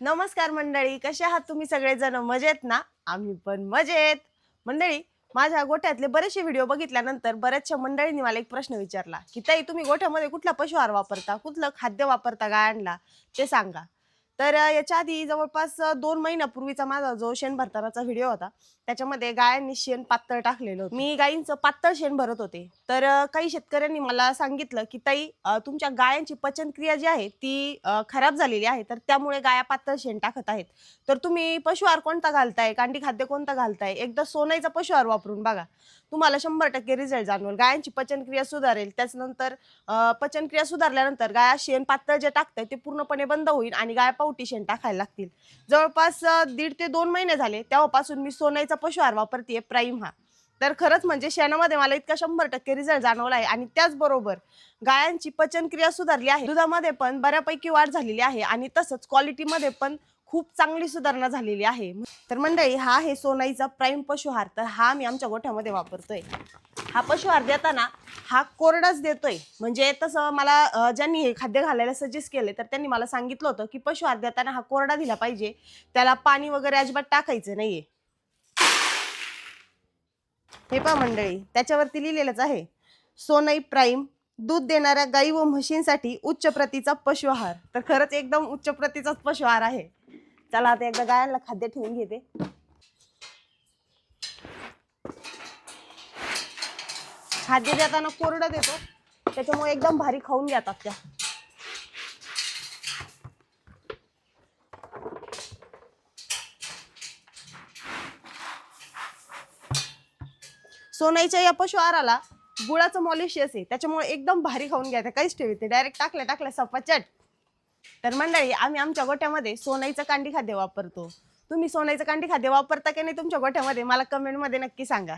नमस्कार मंडळी, कसे आहात तुम्ही सगळेजण? मजेत ना? आम्ही पण मजेत. मंडळी, माझ्या गोठ्यातले बरेचसे व्हिडिओ बघितल्यानंतर बऱ्याचशा मंडळींनी मला एक प्रश्न विचारला की ताई, तुम्ही गोठ्यामध्ये कुठला पशुआहार वापरता, कुठलं खाद्य वापरता गायांना, ते सांगा. तर याच्या आधी जवळपास 2 महिन्यापूर्वीचा माझा जो शेण भरतानाचा व्हिडिओ होता, त्याच्यामध्ये गायांनी शेण पातळ टाकलेलं होतं. मी गायींचं पातळ शेण भरत होते. तर काही शेतकऱ्यांनी मला सांगितलं की ताई, तुमच्या गायांची पचनक्रिया जी आहे ती खराब झालेली आहे, तर त्यामुळे गाया पातळ शेण टाकत आहेत. तर तुम्ही पशुआहार कोणता घालताय, कांडी खाद्य कोणतं घालताय, एकदा सोनाईचा पशुआहार वापरून बघा. तुम्हाला 100% रिझल्ट जाणवेल. गायांची पचनक्रिया सुधारेल. त्याच्यानंतर पचनक्रिया सुधारल्यानंतर गाया शेण पातळ जे टाकताय ते पूर्णपणे बंद होईल आणि गाया पावटी शेण टाकायला लागतील. जवळपास 1.5 ते 2 महिने झाले तेव्हापासून मी सोनाईचा पशुआहार वापरतेय, प्राईम हा. तर खरंच म्हणजे शेणामध्ये मला इतका 100% रिझल्ट जाणवला आहे आणि त्याचबरोबर गायांची पचनक्रिया सुधारली आहे. दुधामध्ये पण बऱ्यापैकी वाढ झालेली आहे आणि तसंच क्वालिटीमध्ये पण खूप चांगली सुधारणा झालेली आहे. तर मंडळी, हा आहे सोनाईचा प्राईम पशुआहार. तर हा मी आमच्या गोठ्यामध्ये वापरतोय. हा पशुआहार देताना हा कोरडाच देतोय. म्हणजे तसं मला ज्यांनी हे खाद्य घालायला सजेस्ट केले तर त्यांनी मला सांगितलं होतं की पशुआहार देताना हा कोरडा दिला पाहिजे, त्याला पाणी वगैरे अजिबात टाकायचं नाहीये. हे पहा मंडळी, त्याच्यावरती लिहिलेलंच आहे, सोनाई प्राईम, दूध देणाऱ्या गाई व म्हशींसाठी उच्च प्रतीचा पशुआहार. तर खरंच एकदम उच्च प्रतीचाच पशुआहार आहे. चला आता एकदा गायांना खाद्य ठेवून घेते. खाद्य देताना कोरडं देतो, त्याच्यामुळे एकदम भारी खाऊन घेतात त्या. सोनाईच्या या पशुआहाराला गुळाचं मॉलिशियस आहे, त्याच्यामुळे एकदम भारी खाऊन घ्या. काहीच ठेवते, डायरेक्ट टाकल्या टाकल्या सपाचट. तर मंडळी, आम्ही आमच्या गोठ्यामध्ये सोनाईचं कांडी खाद्य वापरतो. तुम्ही सोनाईचं कांडी खाद्य वापरता की नाही तुमच्या गोठ्यामध्ये, मला कमेंटमध्ये नक्की सांगा.